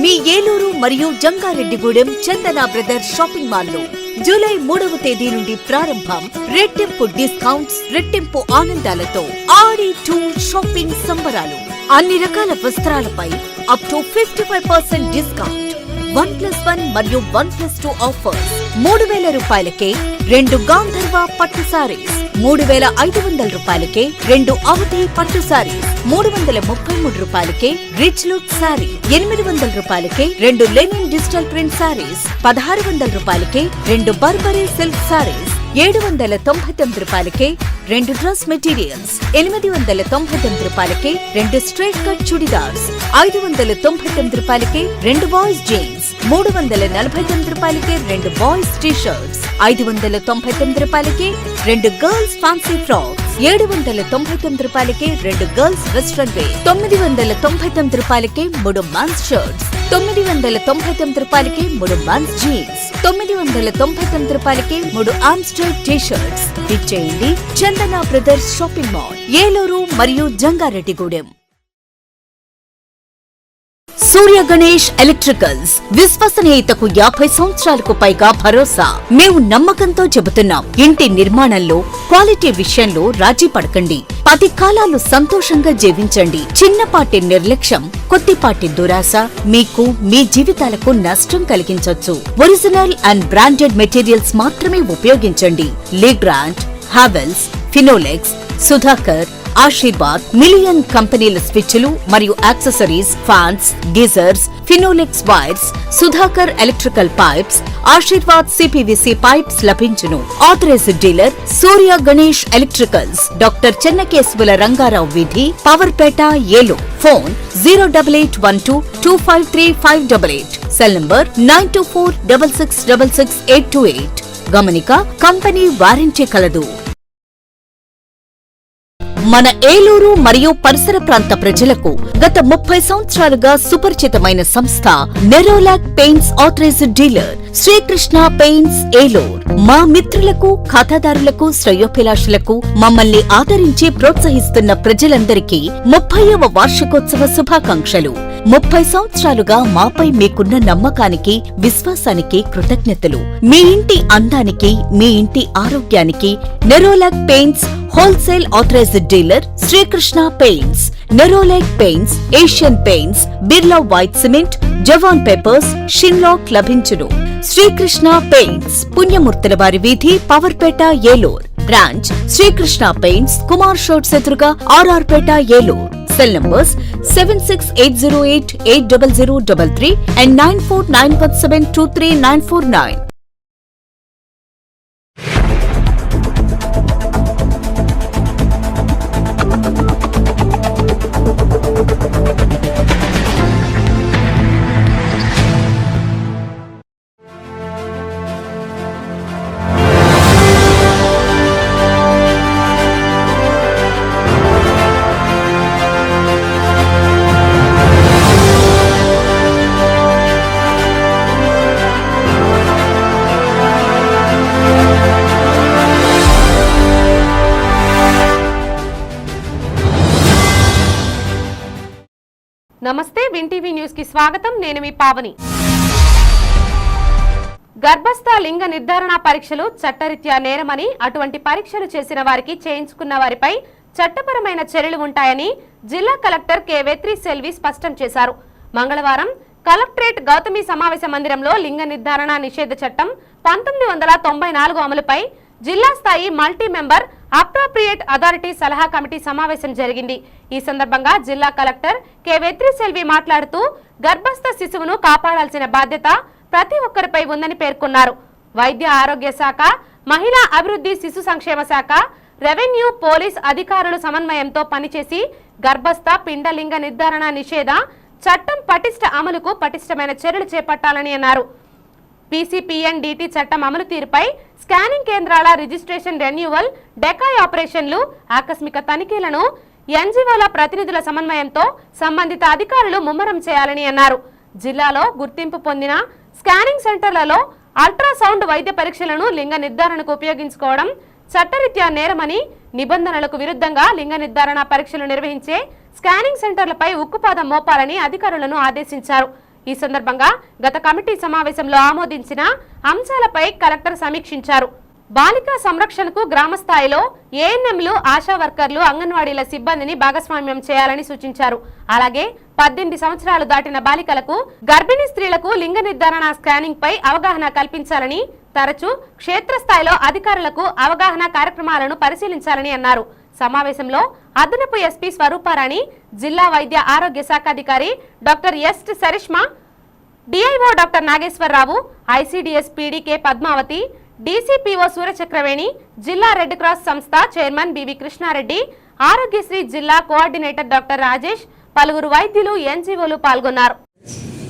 మీ ఏలూరు మరియు జంగారెడ్డిగూడెం చందన brothers shopping mall లో July 3వ తేదీ నుండి ప్రారంభం. రెట్టింపు డిస్కౌంట్స్, రెట్టింపు ఆనందాలతో ఆడి టూర్ షాపింగ్ సంబరాలు. అన్ని రకాల వస్త్రాలపై అప్ టు 55% డిస్కౌంట్. 1+1 మరియు 1+2 ఆఫర్స్. 3,000 రూపాయలకే 2 గాంధర్వ పట్టు సారీస్, 3,500 రూపాయలకే 2 అవధి పట్టు సారీస్, 333 రూపాయలకే రిచ్ లుక్ సారీ, 800 రూపాయలకే 2 లెనిన్ డిజిటల్ ప్రింట్ సారీస్, 1,600 రూపాయలకే 2 బర్బరీ సిల్క్ సారీస్, 799 రూపాయలకే 2 డ్రెస్ మెటీరియల్స్, 899 రూపాయలకే 2 స్ట్రైట్ కట్ చుడిదార్స్, 599 రూపాయలకే 2 బాయ్స్ జీన్స్, 349 రూపాయలకే 2 బాయ్స్ టీ షర్ట్స్, 599 రూపాయలకే 2 గర్ల్స్ ఫ్యాన్సీ ఫ్రాక్స్, 799 రూపాయలకే 2 గర్ల్స్ వెస్ట్రన్ వేర్, 999 రూపాయలకే 3 మెన్స్ షర్ట్స్, 999 రూపాయలకే 3 మెన్స్ జీన్స్, 999 రూపాయలకే 3 ఆమ్స్టర్ టీ షర్ట్స్. ఇచ్చేయండి చందన బ్రదర్స్ షాపింగ్ మాల్, ఏలూరు మరియు జంగారెడ్డిగూడెం. సూర్య గణేష్ ఎలక్ట్రికల్స్, విశ్వసనీయతకు 50 సంవత్సరాలకు పైగా భరోసా. మేము నమ్మకంతో చెబుతున్నాం, ఇంటి నిర్మాణంలో క్వాలిటీ విషయంలో రాజీ పడకండి. 10 కాలాలు సంతోషంగా జీవించండి. చిన్నపాటి నిర్లక్ష్యం, కొద్దిపాటి దురాశ మీకు మీ జీవితాలకు నష్టం కలిగించొచ్చు. ఒరిజినల్ అండ్ బ్రాండెడ్ మెటీరియల్స్ మాత్రమే ఉపయోగించండి. లీగ్రాండ్, హావెల్స్, ఫినోలెక్స్, సుధాకర్, ఆశీర్వాద్, మిలియన్ కంపెనీల స్విచ్లు మరియు accessories, fans, geysers, Finolex wires, Sudhakar electrical pipes, Ashirvad CPVC pipes లభించును. Authorised dealer Surya Ganesh electricals, doctor చెన్నకేశవుల రంగారావు వీధి, Powerpet, Eluru. Phone 08812253588. Cell number 9246666828. గమనిక, కంపెనీ వారంటీ కలదు. మన ఏలూరు మరియు పరిసర ప్రాంత ప్రజలకు గత 30 సంవత్సరాలుగా సుపరిచితమైన సంస్థ Nerolac paints authorised dealer Srikrishna paints, Eluru. మా మిత్రులకు, ఖాతాదారులకు, శ్రేయోభిలాషులకు మమ్మల్ని ఆదరించి ప్రోత్సహిస్తున్న ప్రజలందరికీ 30వ వార్షికోత్సవ శుభాకాంక్షలు. 30 సంవత్సరాలుగా మాపై మీకున్న నమ్మకానికి, విశ్వాసానికి కృతజ్ఞతలు. మీ ఇంటి అందానికి, మీ ఇంటి ఆరోగ్యానికి Nerolac paints wholesale authorized dealer Srikrishna paints. Nerolac paints, Asian paints, Birla white cement, Jawan papers, Sheenlac లభించును. శ్రీకృష్ణ పెయింట్స్, పుణ్యమూర్తుల వారి వీధి, పవర్పేట, ఏలూరు. బ్రాంచ్ శ్రీకృష్ణ పెయింట్స్, కుమార్ షోట్స్ ఎదురుగా, ఆర్ఆర్ పేట, ఏలూరు. Cell numbers 7680880033 and 9491723949. నమస్తే, విన్ టీవీ న్యూస్ కి స్వాగతం. నేను మీ పావని. గర్భస్థ లింగ నిర్ధారణ పరీక్షలు చట్టరీత్యా నేరమని, అటువంటి పరీక్షలు చేసిన వారికి, చేయించుకున్న వారిపై చట్టపరమైన చర్యలు ఉంటాయని జిల్లా కలెక్టర్ కె వెత్రి సెల్వి స్పష్టం చేశారు. మంగళవారం కలెక్టరేట్ గౌతమి సమావేశ మందిరంలో లింగ నిర్ధారణ నిషేధ చట్టం 1994 అమలుపై జిల్లా స్థాయి మల్టీ మెంబర్ అప్రోప్రియేట్ అథారిటీ సలహా కమిటీ సమావేశం జరిగింది. ఈ సందర్భంగా జిల్లా కలెక్టర్ కె వెత్రి సెల్వి మాట్లాడుతూ, గర్భస్థ శిశువును కాపాడాల్సిన బాధ్యత ప్రతి ఒక్కరిపై ఉందని పేర్కొన్నారు. వైద్య ఆరోగ్య శాఖ, మహిళా అభివృద్ధి, శిశు సంక్షేమ శాఖ, రెవెన్యూ, పోలీస్ అధికారులు సమన్వయంతో పనిచేసి గర్భస్థ పిండలింగ నిర్ధారణ నిషేధ చట్టం పటిష్ట అమలుకు పటిష్టమైన చర్యలు చేపట్టాలని అన్నారు. పీసీపీఎన్డీటీ చట్టం అమలు తీరుపై స్కానింగ్ కేంద్రాల రిజిస్ట్రేషన్, రెన్యువల్, డెకాయ్ ఆపరేషన్లు, ఆకస్మిక తనిఖీలను ఎన్జీఓల ప్రతినిధుల సమన్వయంతో సంబంధిత అధికారులు ముమ్మరం చేయాలని అన్నారు. జిల్లాలో గుర్తింపు పొందిన స్కానింగ్ సెంటర్లలో అల్ట్రాసౌండ్ వైద్య పరీక్షలను లింగ నిర్ధారణకు ఉపయోగించుకోవడం చట్టరీత్యా నేరమని, నిబంధనలకు విరుద్ధంగా లింగ నిర్ధారణ పరీక్షలు నిర్వహించే స్కానింగ్ సెంటర్లపై ఉక్కుపాదం మోపాలని అధికారులను ఆదేశించారు. ఈ సందర్భంగా గత కమిటీ సమావేశంలో ఆమోదించిన అంశాలపై కలెక్టర్ సమీక్షించారు. బాలికా సంరక్షణకు గ్రామ స్థాయిలో ఏఎన్ఎంలు, ఆశా వర్కర్లు, అంగన్వాడీల సిబ్బందిని భాగస్వామ్యం చేయాలని సూచించారు. అలాగే 18 సంవత్సరాలు దాటిన బాలికలకు, గర్భిణీ స్త్రీలకు లింగ నిర్ధారణ స్కానింగ్ పై అవగాహన కల్పించాలని, తరచూ క్షేత్రస్థాయిలో అధికారులకు అవగాహన కార్యక్రమాలను పరిశీలించాలని అన్నారు. సమావేశంలో అదనపు ఎస్పీ స్వరూపారాణి, జిల్లా వైద్య ఆరోగ్య శాఖాధికారి doctor S Sarishma, DIO doctor Nageswararao, ICDS PD K Padmavathi, DCPO Suryachakraveni, జిల్లా రెడ్ క్రాస్ సంస్థ చైర్మన్ బివి కృష్ణారెడ్డి, ఆరోగ్యశ్రీ జిల్లా కోఆర్డినేటర్ డాక్టర్ రాజేష్, పలువురు వైద్యులు, ఎన్జీఓలు పాల్గొన్నారు.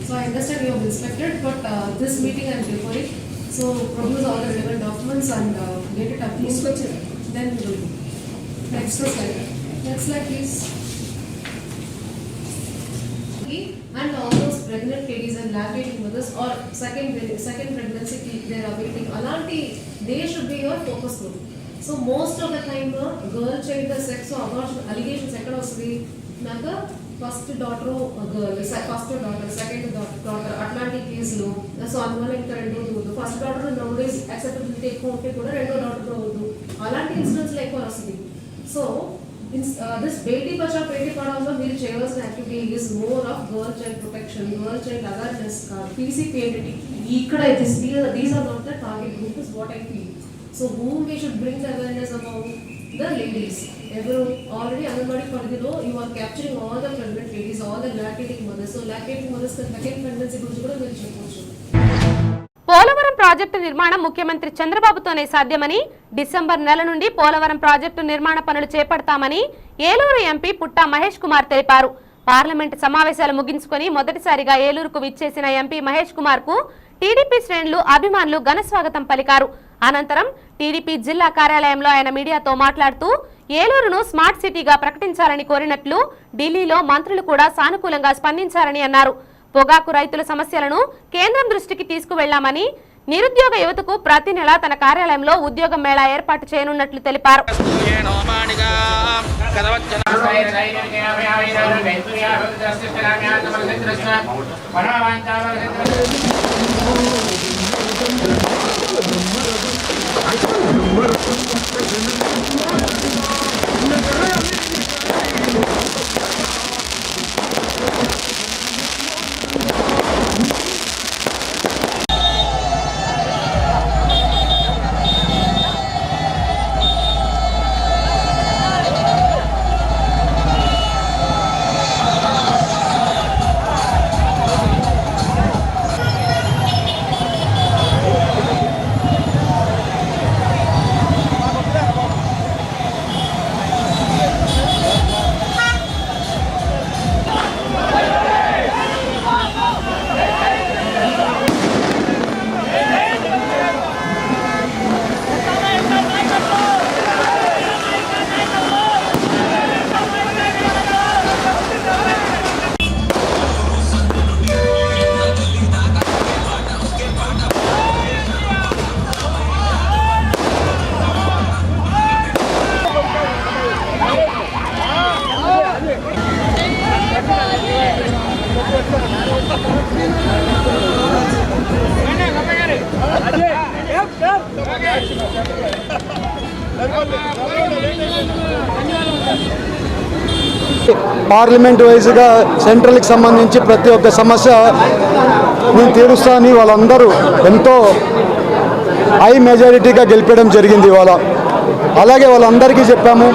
So I understand you have inspected, but this meeting I am deferring. So produce all the relevant documents and get it approved. Then we will do. Next slide. Next slide, please. And all those pregnant ladies and lactating mothers or second pregnancy they are waiting. Alanti they should be your focus group. So most of the time girl child the sex or abortion allegations ekkada vastadi naga first daughter girl, first daughter, second daughter atlanti case lo. So annual inka rendu udu first daughter nowadays acceptability ekku unte kuda rendo daughter ko udu alanti incidents lo ekku vastadi. So this Beti Bachao Beti Padhao will chairs activity is more of girl child protection, girl child awareness, PCPNT. These are not the target group is what I feel. So whom we should bring the awareness about the ladies. Everyone already Anganwadi Padhilo you are capturing all the pregnant ladies, all the lactating mothers. So lactating mothers second pregnancy guరించి కూడా మీరు చెప్పొచ్చు. Polavaram project నిర్మాణం ముఖ్యమంత్రి చంద్రబాబుతోనే సాధ్యమని, December నెల నుండి Polavaram project నిర్మాణ పనులు చేపడతామని ఏలూరు ఎంపీ పుట్టా మహేష్ కుమార్ తెలిపారు. పార్లమెంట్ సమావేశాలు ముగించుకొని మొదటిసారిగా ఏలూరుకు విచ్చేసిన ఎంపీ మహేష్ కుమార్ కు టీడీపీ శ్రేణులు, అభిమానులు ఘన స్వాగతం పలికారు. అనంతరం టీడీపీ జిల్లా కార్యాలయంలో ఆయన మీడియాతో మాట్లాడుతూ ఏలూరును స్మార్ట్ సిటీగా ప్రకటించాలని కోరినట్లు ఢిల్లీలో మంత్రులు కూడా సానుకూలంగా స్పందించారని అన్నారు. పొగాకు రైతుల సమస్యలను కేంద్రం దృష్టికి తీసుకువెళ్లామని, నిరుద్యోగ యువతకు ప్రతి నెల తన కార్యాలయంలో ఉద్యోగ మేళా ఏర్పాటు చేయనున్నట్లు తెలిపారు. పార్లమెంట్ వైజ్గా సెంట్రల్కి సంబంధించి ప్రతి ఒక్క సమస్య నేను తీరుస్తానని వాళ్ళందరూ ఎంతో హై మెజారిటీగా గెలిపడం జరిగింది ఇవాళ. అలాగే వాళ్ళందరికీ చెప్పాము,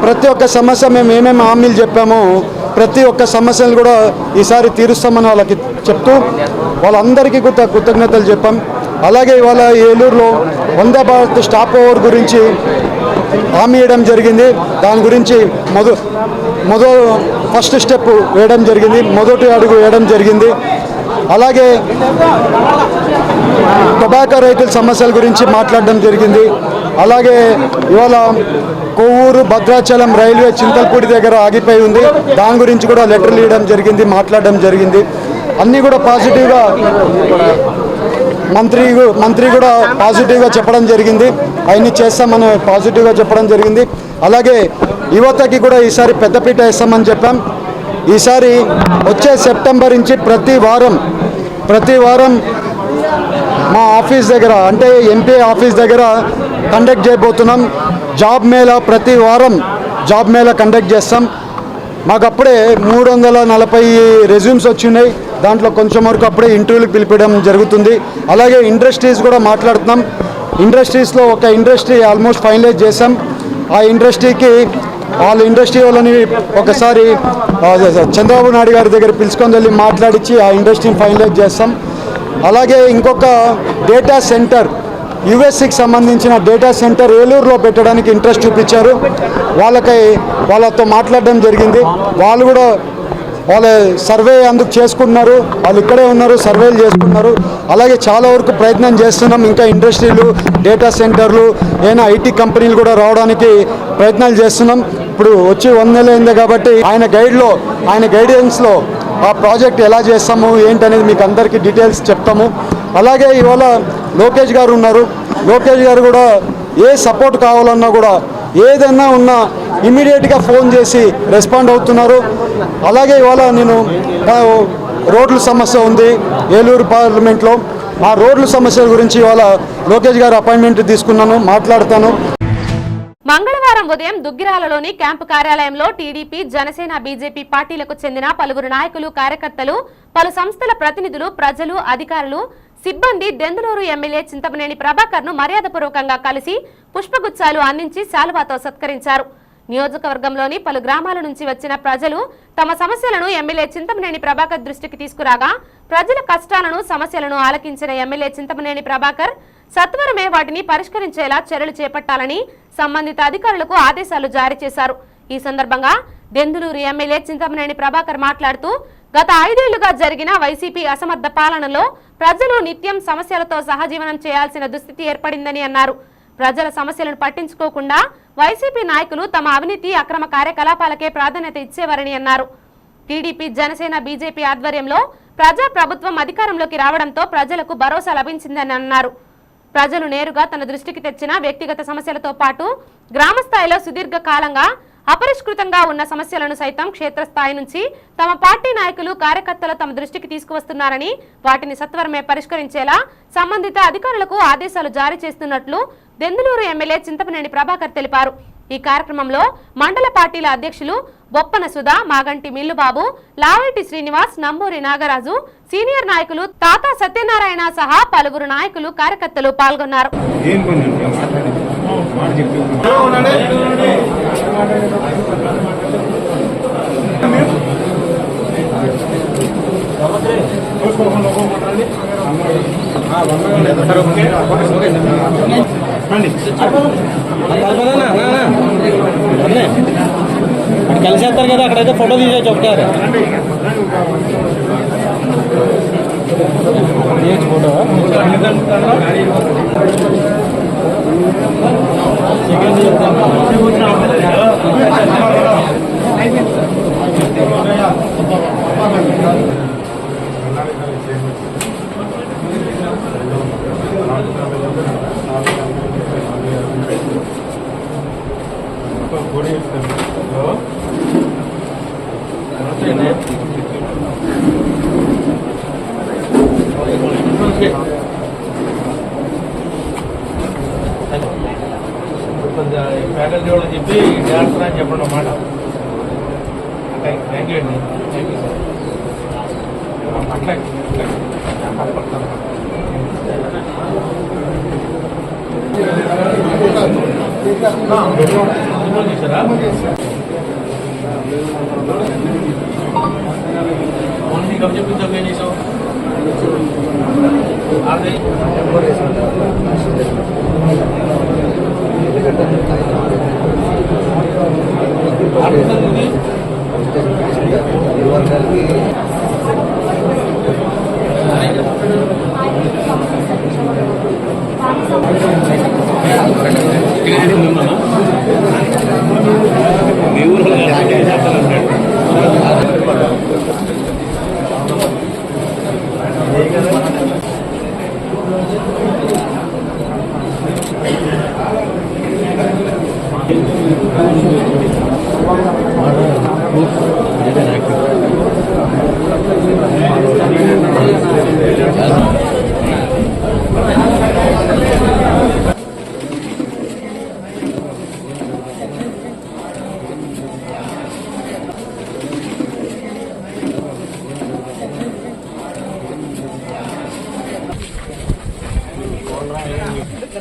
ప్రతి ఒక్క సమస్య మేము ఏమేమి హామీలు చెప్పామో ప్రతి ఒక్క సమస్యలు కూడా ఈసారి తీరుస్తామని వాళ్ళకి చెప్తూ వాళ్ళందరికీ కృతజ్ఞతలు చెప్పాం. అలాగే ఇవాళ ఏలూరులో వందే భారత్ స్టాప్ ఓవర్ గురించి హామీ ఇవ్వడం జరిగింది. దాని గురించి ఫస్ట్ స్టెప్ వేయడం జరిగింది, మొదటి అడుగు వేయడం జరిగింది. అలాగే టొబాకో రైతుల సమస్యల గురించి మాట్లాడడం జరిగింది. అలాగే ఇవాళ కొవ్వూరు భద్రాచలం రైల్వే చింతల్పూడి దగ్గర ఆగిపోయి ఉంది, దాని గురించి కూడా లెటర్లు ఇవ్వడం జరిగింది, మాట్లాడడం జరిగింది. అన్నీ కూడా పాజిటివ్గా మంత్రి కూడా పాజిటివ్గా చెప్పడం జరిగింది, అవన్నీ చేస్తామని పాజిటివ్గా చెప్పడం జరిగింది. అలాగే యువతకి కూడా ఈసారి పెద్దపీట వేస్తామని చెప్పాం. ఈసారి వచ్చే సెప్టెంబర్ నుంచి ప్రతి వారం ప్రతి వారం మా ఆఫీస్ దగ్గర అంటే ఎంపీ ఆఫీస్ దగ్గర కండక్ట్ చేయబోతున్నాం. జాబ్ మేళా ప్రతి వారం జాబ్ మేళా కండక్ట్ చేస్తాం. మాకు అప్పుడే 340 రెజ్యూమ్స్ వచ్చినాయి. దాంట్లో కొంచెం వరకు అప్పుడే ఇంటర్వ్యూలకు పిలిపించడం జరుగుతుంది. అలాగే ఇండస్ట్రీస్ కూడా మాట్లాడుతున్నాం. ఇండస్ట్రీస్లో ఒక ఇండస్ట్రీ ఆల్మోస్ట్ ఫైనలైజ్ చేసాం. ఆ ఇండస్ట్రీకి వాళ్ళ ఇండస్ట్రీ వాళ్ళని ఒకసారి చంద్రబాబు నాయుడు గారి దగ్గర పిలుచుకొని వెళ్ళి మాట్లాడించి ఆ ఇండస్ట్రీని ఫైనలైజ్ చేస్తాం. అలాగే ఇంకొక డేటా సెంటర్ యుఎస్సికి సంబంధించిన డేటా సెంటర్ ఏలూరులో పెట్టడానికి ఇంట్రెస్ట్ చూపించారు. వాళ్ళతో మాట్లాడడం జరిగింది. వాళ్ళు కూడా వాళ్ళ సర్వే అందుకు చేసుకుంటున్నారు. వాళ్ళు ఇక్కడే ఉన్నారు, సర్వేలు చేసుకుంటున్నారు. అలాగే చాలా వరకు ప్రయత్నం చేస్తున్నాం. ఇంకా ఇండస్ట్రీలు, డేటా సెంటర్లు, ఏమైనా ఐటీ కంపెనీలు కూడా రావడానికి ప్రయత్నాలు చేస్తున్నాం. ఇప్పుడు వచ్చి 1 నెల అయింది కాబట్టి ఆయన గైడెన్స్లో ఆ ప్రాజెక్ట్ ఎలా చేస్తాము ఏంటనేది మీకు అందరికీ డీటెయిల్స్ చెప్తాము. అలాగే ఇవాళ లోకేష్ గారు ఉన్నారు. లోకేష్ గారు కూడా ఏ సపోర్ట్ కావాలన్నా కూడా ఏదైనా ఉన్నా ఇమీడియట్గా ఫోన్ చేసి రెస్పాండ్ అవుతున్నారు. అలాగే ఇవాళ నేను రోడ్ల సమస్య ఉంది ఏలూరు పార్లమెంట్లో. ఆ రోడ్ల సమస్యల గురించి ఇవాళ లోకేష్ గారు అపాయింట్మెంట్ తీసుకున్నాను, మాట్లాడతాను. మంగళవారం ఉదయం దుగ్గిరాలలోని క్యాంపు కార్యాలయంలో టీడీపీ, జనసేన, బీజేపీ పార్టీలకు చెందిన పలువురు నాయకులు, కార్యకర్తలు, పలు సంస్థల ప్రతినిధులు, ప్రజలు, అధికారులు, సిబ్బంది దెందులూరు ఎమ్మెల్యే చింతమనేని ప్రభాకర్ ను మర్యాదపూర్వకంగా కలిసి పుష్పగుచ్చాలు అందించి శాలువాతో సత్కరించారు. నియోజకవర్గంలోని పలు గ్రామాల నుంచి వచ్చిన ప్రజలు తమ సమస్యలను ఎమ్మెల్యే చింతమనేని ప్రభాకర్ దృష్టికి తీసుకురాగా ప్రజల కష్టాలను, సమస్యలను ఆలకించిన ఎమ్మెల్యే చింతమనేని ప్రభాకర్ సత్వరమే వాటిని పరిష్కరించేలా చర్యలు చేపట్టాలని సంబంధిత అధికారులకు ఆదేశాలు జారీ చేశారు. ఈ సందర్భంగా దెందులూరు ఎమ్మెల్యే చింతమనేని ప్రభాకర్ మాట్లాడుతూ గత 5 ఏళ్లుగా జరిగిన వైసీపీ అసమర్థ పాలనలో ప్రజలు నిత్యం సమస్యలతో సహజీవనం చేయాల్సిన దుస్థితి ఏర్పడిందని అన్నారు. ప్రజల సమస్యలను పట్టించుకోకుండా వైసీపీ నాయకులు తమ అవినీతి, అక్రమ కార్యకలాపాలకే ప్రాధాన్యత ఇచ్చేవారని అన్నారు. టీడీపీ, జనసేన, బీజేపీ ఆధ్వర్యంలో ప్రజా ప్రభుత్వం అధికారంలోకి రావడంతో ప్రజలకు భరోసా లభించిందని అన్నారు. ప్రజలు నేరుగా తన దృష్టికి తెచ్చిన వ్యక్తిగత సమస్యలతో పాటు గ్రామ స్థాయిలో సుదీర్ఘ కాలంగా అపరిష్కృతంగా ఉన్న సమస్యలను సైతం క్షేత్రస్థాయి నుంచి తమ పార్టీ నాయకులు, కార్యకర్తలు తమ దృష్టికి తీసుకువస్తున్నారని, వాటిని సత్వరమే పరిష్కరించేలా సంబంధిత అధికారులకు ఆదేశాలు జారీ చేస్తున్నట్లు దెందులూరు ఎమ్మెల్యే చింతమనేని ప్రభాకర్ తెలిపారు. ఈ కార్యక్రమంలో మండల పార్టీల అధ్యక్షులు బొప్పన సుధా, మాగంటి మిల్లుబాబు, లావేటి శ్రీనివాస్, నంబూరి నాగరాజు, సీనియర్ నాయకులు తాతా సత్యనారాయణ సహా పలువురు నాయకులు, కార్యకర్తలు పాల్గొన్నారు. కలిసేస్తారు కదా, అక్కడైతే ఫోటో తీసేసి ఒకటారు ఫోటో ఫ్యాకల్టీ వాళ్ళు చెప్పి డాక్టర్ అని చెప్పండి అన్నమాట. థ్యాంక్ యూ అండి, థ్యాంక్ యూ సార్. అట్లా చేశారా? ఓన్లీ కబ్ చెప్పించాం, ఏం చేసావు? మీ ఊరు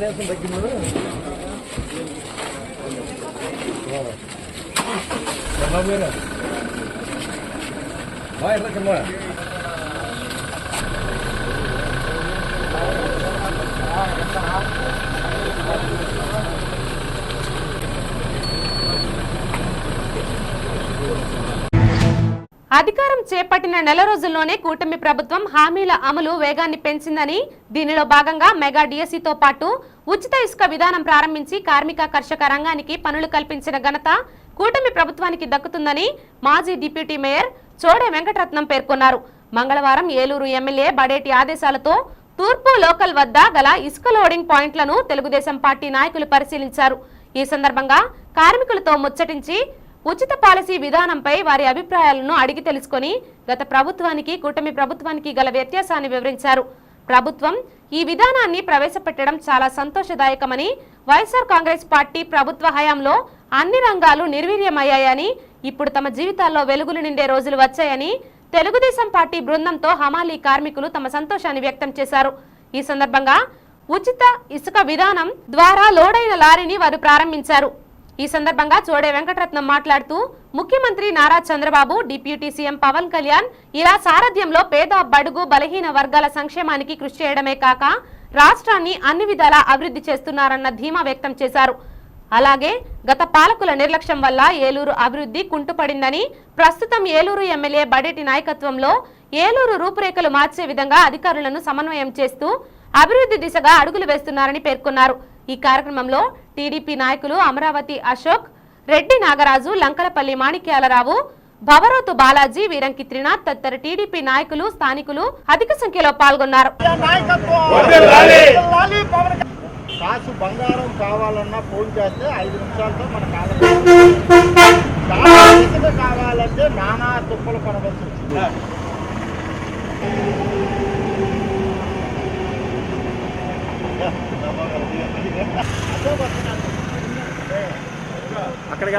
నీరసం తగ్గింది కింద అధికారం చేపట్టిన నెల రోజుల్లోనే కూటమి ప్రభుత్వం హామీల అమలు వేగాన్ని పెంచిందని, దీనిలో భాగంగా మెగా డిఎస్సితో పాటు ఉచిత ఇసుక విధానం ప్రారంభించి కార్మిక కర్షక రంగానికి పనులు కల్పించిన ఘనత కూటమి ప్రభుత్వానికి దక్కుతుందని మాజీ డిప్యూటీ మేయర్ చోడే వెంకటరత్నం పేర్కొన్నారు. మంగళవారం ఏలూరు ఎమ్మెల్యే బడేటి ఆదేశాలతో తూర్పు లోకల్ వద్ద గల ఇసుక లోడింగ్ పాయింట్లను తెలుగుదేశం పార్టీ నాయకులు పరిశీలించారు. ఈ సందర్భంగా కార్మికులతో ముచ్చటించి ఉచిత పాలసీ విధానంపై వారి అభిప్రాయాలను అడిగి తెలుసుకొని గత ప్రభుత్వానికి కూటమి ప్రభుత్వానికి గల వ్యత్యాసాన్ని వివరించారు. ప్రభుత్వం ఈ విధానాన్ని ప్రవేశపెట్టడం చాలా సంతోషదాయకమని, వైఎస్ఆర్ కాంగ్రెస్ పార్టీ ప్రభుత్వ హయాంలో అన్ని రంగాలు నిర్వీర్యమయ్యాయని, ఇప్పుడు తమ జీవితాల్లో వెలుగులు నిండే రోజులు వచ్చాయని తెలుగుదేశం పార్టీ బృందంతో హమాలీ కార్మికులు తమ సంతోషాన్ని వ్యక్తం చేశారు. ఈ సందర్భంగా ఉచిత ఇసుక విధానం ద్వారా లోడైన లారీని వారు ప్రారంభించారు. ఈ సందర్భంగా చోడే వెంకటరత్నం మాట్లాడుతూ ముఖ్యమంత్రి నారా చంద్రబాబు, డిప్యూటీ సీఎం పవన్ కళ్యాణ్ ఇలా సారథ్యంలో పేద, బడుగు, బలహీన వర్గాల సంక్షేమానికి కృషి చేయడమే కాక రాష్ట్రాన్ని అన్ని విధాలా అభివృద్ధి చేస్తున్నారన్న ధీమా వ్యక్తం చేశారు. అలాగే గత పాలకుల నిర్లక్ష్యం వల్ల ఏలూరు అభివృద్ధి కుంటుపడిందని, ప్రస్తుతం ఏలూరు ఎమ్మెల్యే బడేటి నాయకత్వంలో ఏలూరు రూపురేఖలు మార్చే విధంగా అధికారులను సమన్వయం చేస్తూ అభివృద్ధి దిశగా అడుగులు వేస్తున్నారని పేర్కొన్నారు. ఈ కార్యక్రమంలో టీడీపీ నాయకులు అమరావతి అశోక్, రెడ్డి నాగరాజు, లంకలపల్లి మాణిక్యాలరావు, భవరోతు బాలాజీ, వీరంకి త్రినాథ్ తదితర టీడీపీ నాయకులు, స్థానికులు అధిక సంఖ్యలో పాల్గొన్నారు. కాసు బంగారం కావాలన్నా ఫోన్ చేస్తే 5 నిమిషాలతో మన కావాలంటే నానా తుప్పలు పడవలసి వచ్చింది. అక్కడికి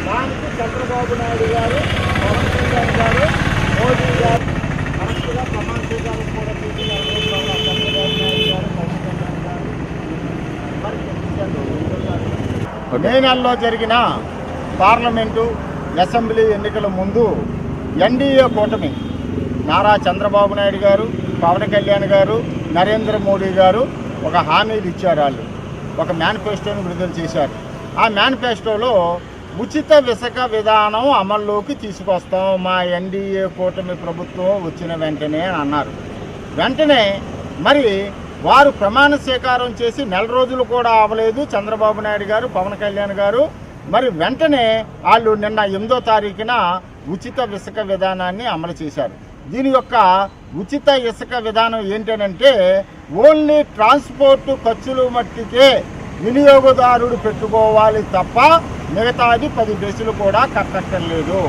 దానికి చంద్రబాబు నాయుడు గారు, పవన్ కళ్యాణ్ గారు, మోదీ గారు కరెక్ట్గా ప్రమాణ స్వీకారం కూడా చేస్తున్నారు. చంద్రబాబు నాయుడు గారు, పవన్ కళ్యాణ్ గారు మే నెలలో జరిగిన పార్లమెంటు, అసెంబ్లీ ఎన్నికల ముందు ఎన్డీఏ కూటమి నారా చంద్రబాబు నాయుడు గారు, పవన్ కళ్యాణ్ గారు, నరేంద్ర మోడీ గారు ఒక హామీలు ఇచ్చారు. వాళ్ళు ఒక మేనిఫెస్టోని విడుదల చేశారు. ఆ మేనిఫెస్టోలో ఉచిత ఇసుక విధానం అమల్లోకి తీసుకొస్తాం మా ఎన్డీఏ కూటమి ప్రభుత్వం వచ్చిన వెంటనే అని అన్నారు. వెంటనే మరి వారు ప్రమాణ స్వీకారం చేసి నెల రోజులు కూడా అవ్వలేదు చంద్రబాబు నాయుడు గారు, పవన్ కళ్యాణ్ గారు. మరి వెంటనే వాళ్ళు నిన్న 8వ తారీఖున ఉచిత ఇసుక విధానాన్ని అమలు చేశారు. దీని యొక్క ఉచిత ఇసుక విధానం ఏంటంటే ఓన్లీ ట్రాన్స్పోర్ట్ ఖర్చులు మట్టికే వినియోగదారుడు పెట్టుకోవాలి తప్ప మిగతాది 10 పైసలు కూడా కట్టక్కర్లేదు.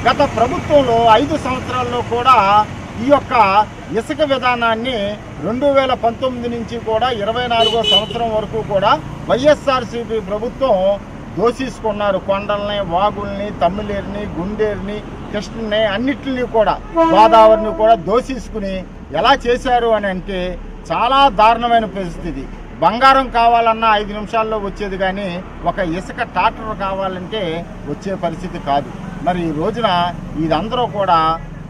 గత ప్రభుత్వంలో 5 సంవత్సరాల్లో కూడా ఈ యొక్క ఇసుక విధానాన్ని 2019 నుంచి కూడా 24వ సంవత్సరం వరకు కూడా వైఎస్ఆర్సీపీ ప్రభుత్వం దోషించుకున్నారు. కొండల్ని, వాగుల్ని, తమ్మిలేరుని, గుండేరుని, కృష్ణని అన్నిటిని కూడా, గోదావరిని కూడా దోషించుకుని ఎలా చేశారు అని అంటే చాలా దారుణమైన పరిస్థితి. బంగారం కావాలన్నా 5 నిమిషాల్లో వచ్చేది, కానీ ఒక ఇసుక ట్రాక్టర్ కావాలంటే వచ్చే పరిస్థితి కాదు. మరి ఈ రోజున ఇదందరూ కూడా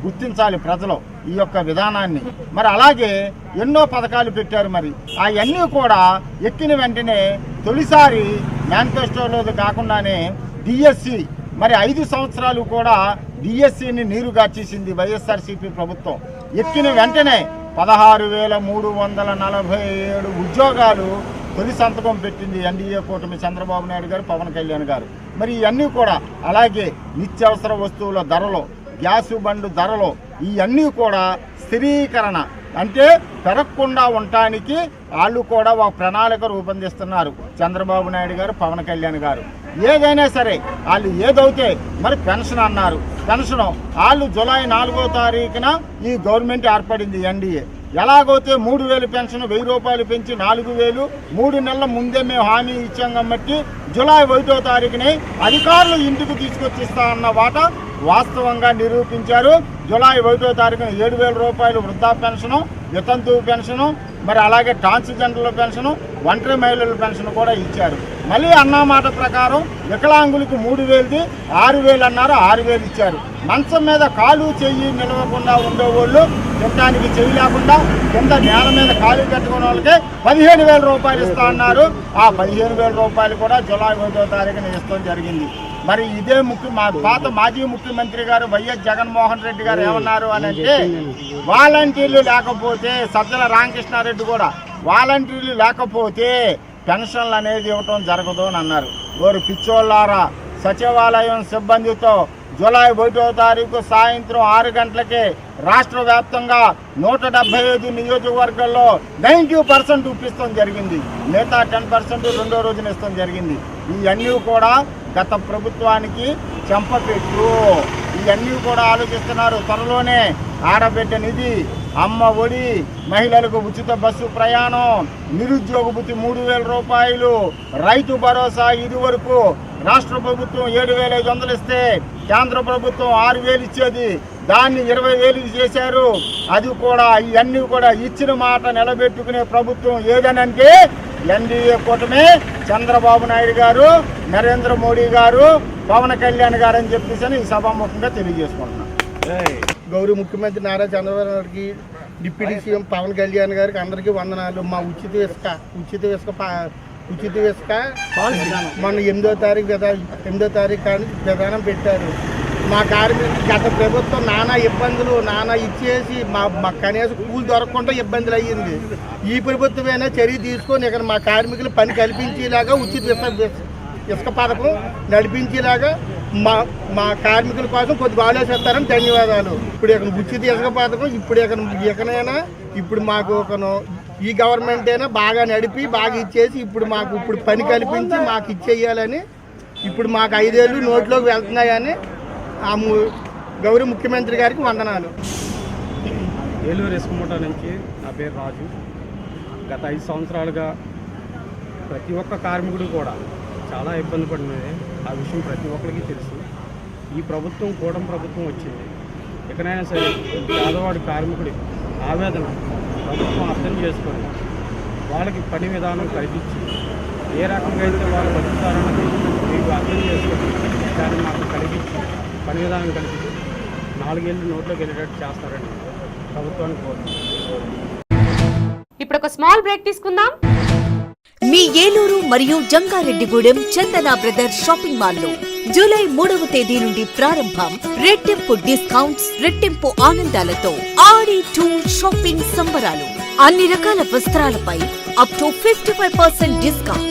గుర్తించాలి ప్రజలు ఈ యొక్క విధానాన్ని. మరి అలాగే ఎన్నో పథకాలు పెట్టారు. మరి అవన్నీ కూడా ఎక్కిన వెంటనే తొలిసారి మేనిఫెస్టోలో కాకుండానే డిఎస్సి, మరి 5 సంవత్సరాలు కూడా డిఎస్సిని నీరుగార్చేసింది వైఎస్ఆర్సీపీ ప్రభుత్వం. ఎక్కిన వెంటనే 16,347 ఉద్యోగాలు తొలి సంతకం పెట్టింది ఎన్డీఏ కూటమి చంద్రబాబు నాయుడు గారు, పవన్ కళ్యాణ్ గారు. మరి ఇవన్నీ కూడా అలాగే నిత్యావసర వస్తువుల ధరలు, గ్యాసు బండు ధరలు ఇవన్నీ కూడా స్థిరీకరణ అంటే పెరగకుండా ఉండటానికి వాళ్ళు కూడా ఒక ప్రణాళిక రూపొందిస్తున్నారు చంద్రబాబు నాయుడు గారు, పవన్ కళ్యాణ్ గారు. ఏదైనా సరే వాళ్ళు ఏదైతే మరి పెన్షన్ అన్నారు, పెన్షన్ వాళ్ళు జూలై 4వ తారీఖున ఈ గవర్నమెంట్ ఏర్పడింది ఎన్డీఏ. ఎలాగైతే 3,000 పెన్షన్ 1,000 రూపాయలు పెంచి 4,000 3 నెలల ముందే మేము హామీ ఇచ్చాం కాబట్టి జూలై 1వ తారీఖునే అధికారులు ఇంటికి తీసుకొచ్చిస్తా అన్న వాట వాస్తవంగా నిరూపించారు. జూలై 1వ తారీఖున 7,000 రూపాయలు వృద్ధా పెన్షను, వితంతు పెన్షను, మరి అలాగే ట్రాన్స్జెండర్ల పెన్షను, ఒంటరి మహిళల పెన్షన్ కూడా ఇచ్చారు. మళ్ళీ అన్నమాట ప్రకారం వికలాంగులకు 3,000ది 6,000 అన్నారు, 6,000 ఇచ్చారు. మంచం మీద కాలు చెయ్యి నిలవకుండా ఉండేవాళ్ళు, తినడానికి చెయ్యి లేకుండా కింద నేల మీద కాలు కట్టుకునే వాళ్ళకి 15,000 రూపాయలు ఇస్తా అన్నారు. ఆ 15,000 రూపాయలు కూడా జూలై 1వ తారీఖున ఇస్తాం జరిగింది. మరి ఇదే మా పాత మాజీ ముఖ్యమంత్రి గారు వైఎస్ జగన్మోహన్ రెడ్డి గారు ఏమన్నారు అని అంటే, వాలంటీర్లు లేకపోతే, సజ్జల రామకృష్ణారెడ్డి కూడా వాలంటీర్లు లేకపోతే పెన్షన్లు అనేది ఇవ్వటం జరగదు అని అన్నారు. వారు పిచ్చోళ్ళారా, సచివాలయం సిబ్బందితో జూలై 1వ తారీఖు సాయంత్రం 6 గంటలకే రాష్ట్ర వ్యాప్తంగా 175 నియోజకవర్గాల్లో 90% ఇప్పిస్తాం జరిగింది. మిగతా 10% రెండో రోజున ఇస్తాం జరిగింది. ఇవన్నీ కూడా గత ప్రభుత్వానికి చెంపపెట్టు. ఇవన్నీ కూడా ఆలోచిస్తున్నారు. త్వరలోనే ఆడబిడ్డ నిధి, అమ్మ ఒడి, మహిళలకు ఉచిత బస్సు ప్రయాణం, నిరుద్యోగ భృతి 3,000 రూపాయలు, రైతు భరోసా ఇదివరకు రాష్ట్ర ప్రభుత్వం 7,500 ఇస్తే కేంద్ర ప్రభుత్వం 6,000 ఇచ్చేది, దాన్ని 20,000 చేశారు. అది కూడా ఇవన్నీ కూడా ఇచ్చిన మాట నిలబెట్టుకునే ప్రభుత్వం ఏదనంటే ఎన్డీఏ కూటమి, చంద్రబాబు నాయుడు గారు, నరేంద్ర మోడీ గారు, పవన్ కళ్యాణ్ గారు అని చెప్పేసి ఈ సభాముఖంగా తెలియజేసుకుంటున్నాం. గౌరవ ముఖ్యమంత్రి నారా చంద్రబాబు నాయుడుకి, డిప్యూటీ సీఎం పవన్ కళ్యాణ్ గారికి అందరికీ వందనాలు. మా ఉచిత ఇసుక మొన్న 8వ తారీఖు కానీ విధానం పెట్టారు. మా కార్మికులు గత ప్రభుత్వం నానా ఇబ్బందులు ఇచ్చేసి మా కనీసం కూలి దొరకకుండా ఇబ్బందులు అయ్యింది. ఈ ప్రభుత్వమైనా చర్య తీసుకొని ఇక్కడ మా కార్మికులు పని కల్పించేలాగా ఉచిత ఇసుక పథకం నడిపించేలాగా మా కార్మికుల కోసం కొద్దిగా ఆలోచిస్తారని ధన్యవాదాలు. ఇప్పుడు ఇక్కడ ఉచిత ఇసుక పథకం ఇప్పుడు మాకు ఈ గవర్నమెంట్ అయినా బాగా నడిపి బాగా ఇచ్చేసి ఇప్పుడు పని కల్పించి మాకు ఇచ్చేయాలని, ఇప్పుడు మాకు 5 ఏళ్ళు నోట్లోకి వెళ్తున్నాయని గౌరవ ముఖ్యమంత్రి గారికి వందనాలు. ఏలూరు ఇసుకమూట నుంచి నా పేరు రాజు. గత 5 సంవత్సరాలుగా ప్రతి ఒక్క కార్మికుడు కూడా చాలా ఇబ్బంది పడినది. ఆ విషయం ప్రతి ఒక్కరికి తెలుసు. ఈ ప్రభుత్వం కూటమి ప్రభుత్వం వచ్చింది. ఎక్కడైనా సరే పేదవాడి కార్మికుడి ఆవేదన ప్రభుత్వం అర్థం చేసుకొని వాళ్ళకి పని విధానం కల్పించి ఏ రకంగా అయితే వాళ్ళు బతుకుతారన్నది మీకు అర్థం చేసుకొని దాన్ని మాకు కలిగించి పని విధానం కల్పించి 4 ఏళ్ళు నోట్లోకి వెళ్ళేటట్టు చేస్తారని ప్రభుత్వానికి కోరుతున్నాను. ఇప్పుడు ఒక స్మాల్ బ్రేక్ తీసుకుందాం. మీ ఏలూరు మరియు జంగారెడ్డిగూడెం చందన బ్రదర్స్ షాపింగ్ మాల్ లో జూలై 3వ తేదీ నుండి ప్రారంభం. రెట్టింపు డిస్కౌంట్స్, రెట్టింపు ఆనందాలతో ఆడి టూర్ షాపింగ్ సంబరాలు. అన్ని రకాల వస్త్రాలపై అప్ టు 55% డిస్కౌంట్.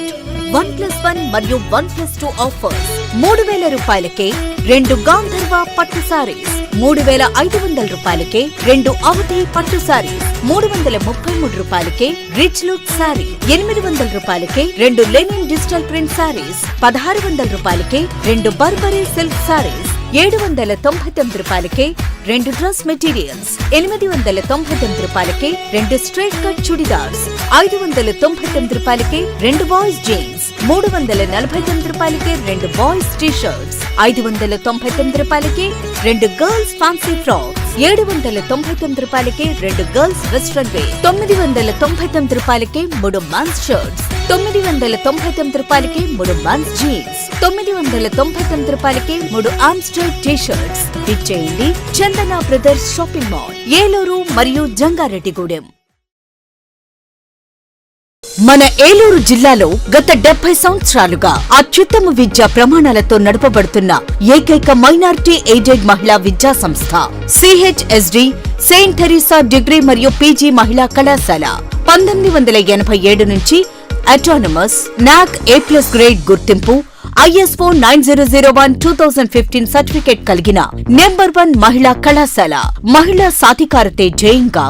1+1 మరియు 1+2 ఆఫర్స్. 3,000 రూపాయలకే 2 గాంధర్వ పట్టు సారీస్, 3,500 రూపాయలకే 2 అవధి పట్టు సారీస్, 333 రూపాయలకే రిచ్ లుక్ సారీ, 800 రూపాయలకే 2 లెనిన్ డిజిటల్ ప్రింట్ సారీస్, 1,600 రూపాయలకే 2 బర్బరీ సిల్క్ సారీస్, 799 రూపాయలకే 2 డ్రెస్ మెటీరియల్స్, 899 రూపాయలకే 2 స్ట్రైట్ కట్ చుడిదార్స్, 599 రూపాయలకే 2 బాయ్స్ జీన్స్, 349 రూపాయలకే 2 బాయ్స్ టీ షర్ట్స్, 599 రూపాయలకే 2 గర్ల్స్ ఫ్యాన్సీ ఫ్రాక్స్, 799 రూపాయలకే 2 గర్ల్స్ వెస్ట్రన్ వేర్, 999 రూపాయలకే 3 మెన్స్ షర్ట్స్, 999 రూపాయలకే 3 మెన్స్ జీన్స్, 999 రూపాయలకే 3 ఆమ్స్టర్ టీ షర్ట్స్. ఇచ్చేయండి చందన బ్రదర్స్ షాపింగ్ మాల్, ఏలూరు మరియు జంగారెడ్డిగూడెం. మన ఏలూరు జిల్లాలో గత 70 సంవత్సరాలుగా అత్యుత్తమ విద్యా ప్రమాణాలతో నడపబడుతున్న ఏకైక మైనారిటీ ఎయిడెడ్ మహిళా విద్యా సంస్థ CHSD సెయింట్ థెరిసా డిగ్రీ మరియు PG మహిళా కళాశాల. 1987 నుంచి అటానమస్ NAC A+ గ్రేడ్ గుర్తింపు, ISO 9001:2015 సర్టిఫికేట్ కలిగిన నంబర్ 1 మహిళా కళాశాల. మహిళా సాధికారతే ధ్యేయంగా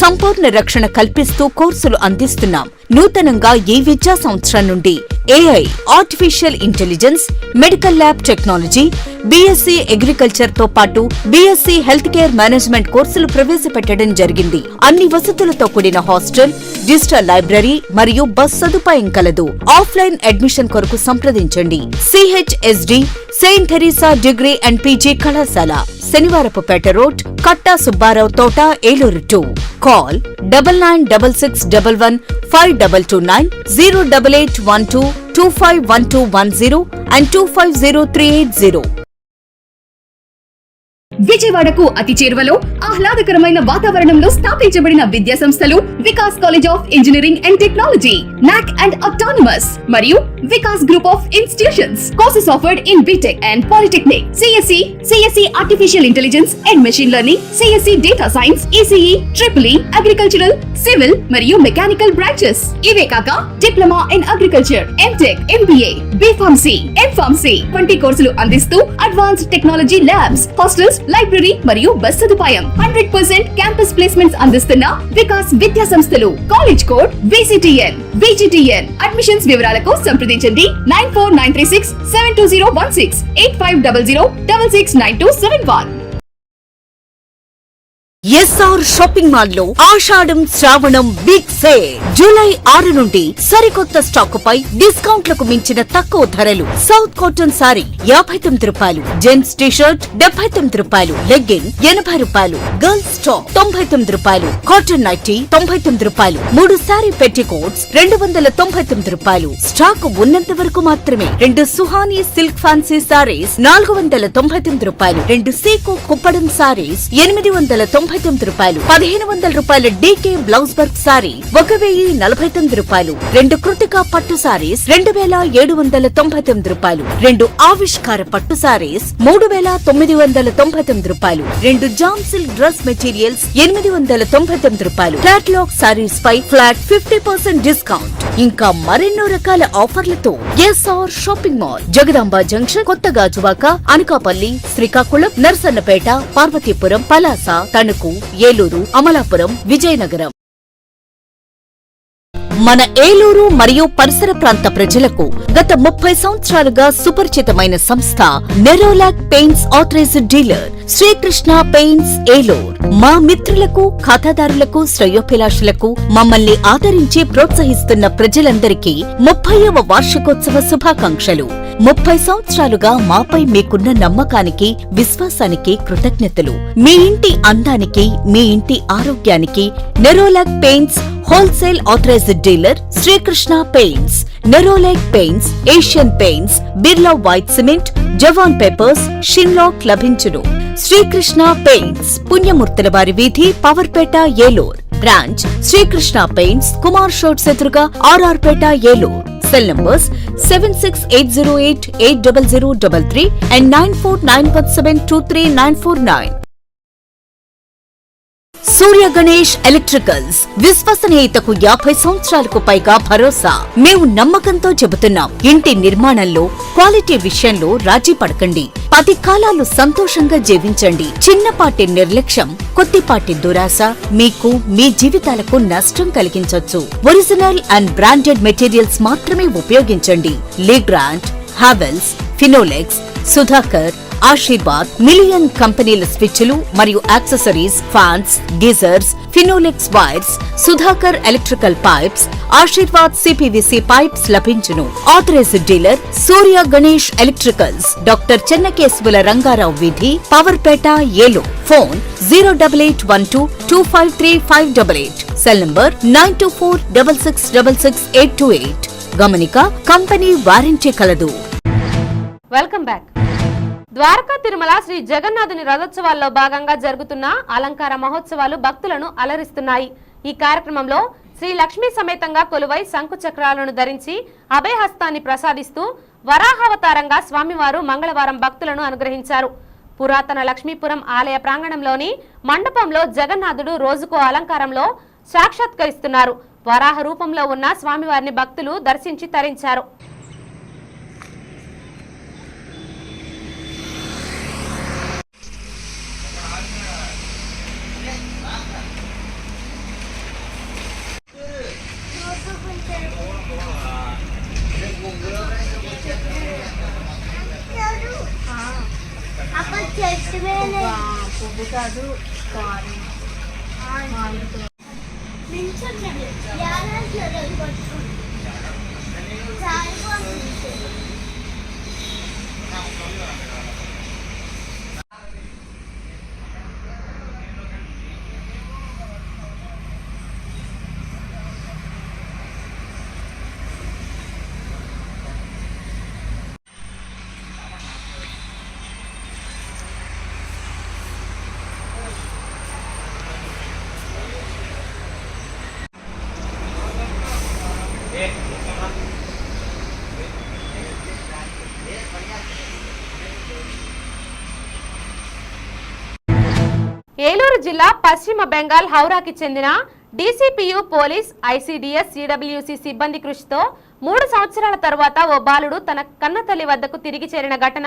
సంపూర్ణ రక్షణ కల్పిస్తూ కోర్సులు అందిస్తున్నాం. నూతనంగా ఈ విద్యా సంవత్సరం నుండి AI, artificial intelligence, medical lab technology, BSc agriculture తో పాటు BSc హెల్త్ కేర్ మేనేజ్మెంట్ కోర్సులు ప్రవేశపెట్టడం జరిగింది. అన్ని వసతులతో కూడిన హాస్టల్, డిజిటల్ లైబ్రరీ మరియు బస్ సదుపాయం కలదు. ఆఫ్లైన్ అడ్మిషన్ కొరకు సంప్రదించండి. CHSD Saint Theresa degree and PG కళాశాల, శనివారపుపేట రోడ్, కట్టా సుబ్బారావు తోట, ఏలూరు 2. Call 9966115229 08812 251210 and 250380. విజయవాడకు అతి చేరువలో ఆహ్లాదకరమైన వాతావరణంలో స్థాపించబడిన విద్యా సంస్థలు Vikas college of engineering and technology, NAAC and autonomous మరియు Vikas group of institutions. Courses offered in BTech and polytechnic, CSC artificial intelligence and machine learning, CSC data science, ECE, triple E, agricultural, civil మరియు mechanical branches. ఇవే కాక diploma in agriculture, MTech, MBA, B Pharmacy, M Pharmacy వంటి కోర్సులు అందిస్తూ advanced technology labs, hostels, library మరియు bus సదుపాయం. 100% campus placements అందిస్తున్న వికాస్ విద్యా సంస్థలు. College code VGTN. అడ్మిషన్స్ వివరాలకు సంప్రదించండి 9493672016 8500669271. ఎస్ఆర్ షాపింగ్ మాల్ లో ఆషాఢం శ్రావణం బిగ్ సేల్ జూలై 6 నుండి సరికొత్త స్టాక్ పై డిస్కౌంట్లకు మించిన తక్కువ ధరలు. సౌత్ కాటన్ సారీ 59 రూపాయలు, జెంట్స్ టీషర్ట్ 79 రూపాయలు, లెగ్గిన్ 80 రూపాయలు, గర్ల్స్ టాప్ 99 రూపాయలు, కాటన్ నైటీ 99 రూపాయలు, 3 సారీ పెట్టికోట్స్ 299 రూపాయలు. స్టాక్ ఉన్నంత వరకు మాత్రమే. 2 సుహానీ సిల్క్ ఫ్యాన్సీ సారీస్ 499 రూపాయలు, 2 సీకో కుప్పడం సారీస్ 899 రూపాయలు, 1500 రూపాయల డీకే బ్లౌజ్ వర్క్ సారీ 1049 రూపాయలు, 2 కృతికా పట్టు సారీస్ 2799 రూపాయలు, 2 ఆవిష్కార పట్టు సారీస్ 3999 రూపాయలు, 2 జామ్ సిల్క్ డ్రెస్ మెటీరియల్స్ 899 రూపాయలు. క్యాటలాగ్ సారీస్ పై ఫ్లాట్ 50% డిస్కౌంట్. ఇంకా మరెన్నో రకాల ఆఫర్లతో SR shopping mall, Jagadamba junction, కొత్త గాజువాక, అనకాపల్లి, శ్రీకాకుళం, నర్సన్నపేట, పార్వతీపురం, పలాస, తణుకు, ఏలూరు, అమలాపురం, విజయనగరం. మన ఏలూరు మరియు పరిసర ప్రాంత ప్రజలకు గత 30 సంవత్సరాలుగా సుపరిచితమైన సంస్థ Nerolac paints authorised dealer Srikrishna paints Eluru. మా మిత్రులకు, ఖాతాదారులకు, శ్రేయోభిలాషులకు, మమ్మల్ని ఆదరించి ప్రోత్సహిస్తున్న ప్రజలందరికీ 30వ వార్షికోత్సవ శుభాకాంక్షలు. 30 సంవత్సరాలుగా మాపై మీకున్న నమ్మకానికి, విశ్వాసానికి కృతజ్ఞతలు. మీ ఇంటి అందానికి, మీ ఇంటి ఆరోగ్యానికి Nerolac paints wholesale authorized dealer Srikrishna paints. Nerolac paints, Asian paints, Birla white cement, Jawan papers, Sheenlac లభించును. శ్రీకృష్ణ పెయింట్స్, పుణ్యమూర్తుల వారి వీధి, పవర్పేట, ఏలూరు. బ్రాంచ్ శ్రీకృష్ణ పెయింట్స్, కుమార్ షోట్స్ ఎదురుగా, RR పేట, Eluru. Cell numbers 7680880033 and 9491723949. Surya Ganesh electricals, విశ్వసనీయతకు 50 సంవత్సరాలకు పైగా భరోసా. మేము నమ్మకంతో చెబుతున్నాం, ఇంటి నిర్మాణంలో క్వాలిటీ విషయంలో రాజీ పడకండి. 10 కాలాలు సంతోషంగా జీవించండి. చిన్నపాటి నిర్లక్ష్యం, కొద్దిపాటి దురాశ మీకు మీ జీవితాలకు నష్టం కలిగించొచ్చు. ఒరిజినల్ అండ్ బ్రాండెడ్ మెటీరియల్స్ మాత్రమే ఉపయోగించండి. లీగ్రాండ్, హావెల్స్, ఫినోలెక్స్, సుధాకర్, ఆశీర్వాద్, మిలియన్ కంపెనీల స్విచ్లు మరియు accessories, fans, geysers, Finolex wires, Sudhakar electrical pipes, Ashirvad CPVC pipes లభించును. Authorised dealer Surya Ganesh electricals, doctor చెన్నకేశవుల రంగారావు వీధి, Powerpet, Eluru. Phone 08812253588. Cell number 9246666828. గమనిక, కంపెనీ వారంటీ కలదు. Welcome back. ద్వారకా తిరుమల శ్రీ జగన్నాథుని రథోత్సవాల్లో భాగంగా జరుగుతున్న అలంకార మహోత్సవాలు భక్తులను అలరిస్తున్నాయి. ఈ కార్యక్రమంలో శ్రీ లక్ష్మీ సమేతంగా కొలువై శంకు చక్రాలను ధరించి అభయహస్తాన్ని ప్రసాదిస్తూ వరాహావతారంగా స్వామివారు మంగళవారం భక్తులను అనుగ్రహించారు. పురాతన లక్ష్మీపురం ఆలయ ప్రాంగణంలోని మండపంలో జగన్నాథుడు రోజుకో అలంకారంలో సాక్షాత్కరిస్తున్నారు. వరాహ రూపంలో ఉన్న స్వామివారిని భక్తులు దర్శించి తరించారు. ఏలూరు జిల్లా పశ్చిమ బెంగాల్ హౌరాకి చెందిన డీసీపీయూ పోలీస్ ఐసీడీఎస్ సిడబ్ల్యూసీ సిబ్బంది కృషితో 3 సంవత్సరాల తరువాత ఓ బాలుడు తన కన్నతల్లి వద్దకు తిరిగి చేరిన ఘటన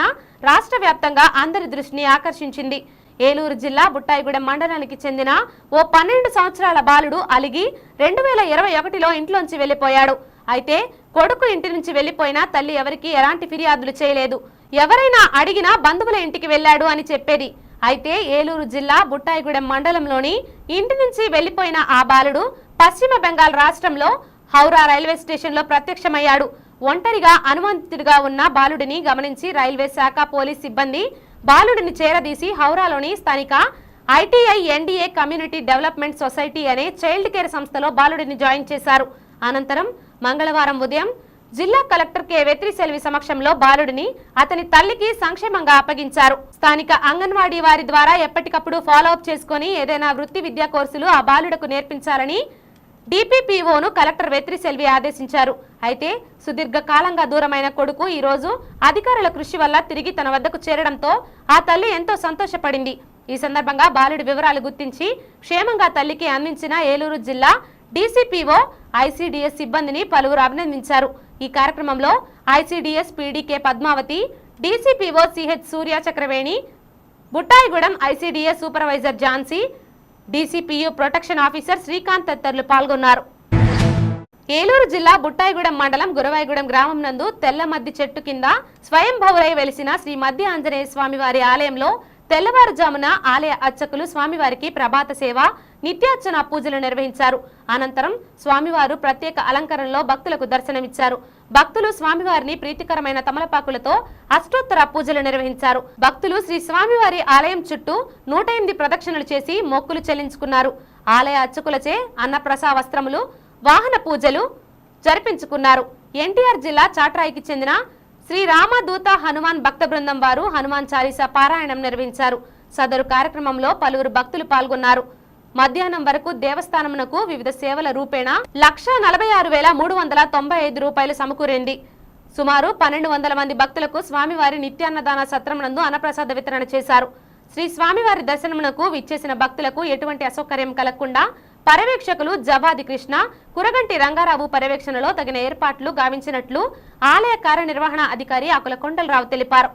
రాష్ట్ర వ్యాప్తంగా అందరి దృష్టిని ఆకర్షించింది. ఏలూరు జిల్లా బుట్టాయిగూడెం మండలానికి చెందిన ఓ 12 సంవత్సరాల బాలుడు అలిగి 2021లో ఇంట్లోంచి వెళ్లిపోయాడు. అయితే కొడుకు ఇంటి నుంచి వెళ్లిపోయినా తల్లి ఎవరికీ ఎలాంటి ఫిర్యాదులు చేయలేదు. ఎవరైనా అడిగినా బంధువుల ఇంటికి వెళ్లాడు అని చెప్పేది. అయితే ఏలూరు జిల్లా బుట్టాయిగూడెం మండలంలోని ఇంటి నుంచి వెళ్లిపోయిన ఆ బాలుడు పశ్చిమ బెంగాల్ రాష్ట్రంలో హౌరా రైల్వే స్టేషన్లో ప్రత్యక్షమయ్యాడు. ఒంటరిగా అనుమానితుడిగా ఉన్న బాలుడిని గమనించి రైల్వే శాఖ పోలీస్ సిబ్బంది బాలుడిని చేరదీసి హౌరాలోని స్థానిక ITI NDA community development society అనే చైల్డ్ కేర్ సంస్థలో బాలుడిని జాయిన్ చేశారు. అనంతరం మంగళవారం ఉదయం జిల్లా కలెక్టర్ కె వెత్రి సెల్వి సమక్షంలో బాలుడిని అతని తల్లికి సంక్షేమంగా అప్పగించారు. స్థానిక అంగన్వాడీ వారి ద్వారా ఎప్పటికప్పుడు ఫాలో అప్ చేసుకుని ఏదైనా వృత్తి విద్యా కోర్సులు ఆ బాలుడకు నేర్పించాలని డిపిపిఓను కలెక్టర్ వెత్రి సెల్వి ఆదేశించారు. అయితే సుదీర్ఘ కాలంగా దూరమైన కొడుకు ఈ రోజు అధికారుల కృషి వల్ల తిరిగి తన వద్దకు చేరడంతో ఆ తల్లి ఎంతో సంతోషపడింది. ఈ సందర్భంగా బాలుడి వివరాలు గుర్తించి క్షేమంగా తల్లికి అందించిన ఏలూరు జిల్లా డీసీపీఓ ఐసీడీఎస్ సిబ్బందిని పలువురు అభినందించారు. ఈ కార్యక్రమంలో ICDS PD K Padmavathi, DCPO CH Surya Chakraveni, Buttayagudem ICDS supervisor Jhansi, DCPU protection officer Srikanth తదితరులు పాల్గొన్నారు. ఏలూరు జిల్లా బుట్టాయిగూడెం మండలం గురవాయిగూడెం గ్రామం నందు తెల్లమద్ది చెట్టు కింద స్వయంభవులై వెలిసిన శ్రీ మధ్య ఆంజనేయ స్వామివారి ఆలయంలో తెల్లవారుజామున ఆలయ అర్చకులు స్వామివారికి ప్రభాత సేవ, నిత్యార్చన పూజలు నిర్వహించారు. అనంతరం స్వామివారు ప్రత్యేక అలంకరణలో భక్తులకు దర్శనమిచ్చారు. భక్తులు స్వామివారిని ప్రీతికరమైన తమలపాకులతో అష్టోత్తర పూజలు నిర్వహించారు. భక్తులు శ్రీ స్వామివారి ఆలయం చుట్టూ 108 ప్రదక్షిణలు చేసి మొక్కులు చెల్లించుకున్నారు. ఆలయ అర్చకులచే అన్నప్రసాద వస్త్రములు, వాహన పూజలు జరిపించుకున్నారు. ఎన్టీఆర్ జిల్లా చాట్రాయికి చెందిన శ్రీ రామదూత హనుమాన్ భక్త బృందం వారు హనుమాన్ చాలీసా పారాయణం నిర్వహించారు. సదరు కార్యక్రమంలో పలువురు భక్తులు పాల్గొన్నారు. మధ్యాహ్నం వరకు దేవస్థానమునకు వివిధ సేవల రూపేణా 1,46,395 రూపాయలు సమకూరింది. సుమారు 1,200 మంది భక్తులకు స్వామివారి నిత్యాన్నదాన సత్రమునందు అన్నప్రసాద వితరణ చేశారు. శ్రీ స్వామివారి దర్శనమునకు విచ్చేసిన భక్తులకు ఎటువంటి అసౌకర్యం కలగకుండా పర్యవేక్షకులు జవాది కృష్ణ, కురగంటి రంగారావు పర్యవేక్షణలో తగిన ఏర్పాట్లు గావించినట్లు ఆలయ కార్యనిర్వహణ అధికారి ఆకుల కొండలరావు తెలిపారు.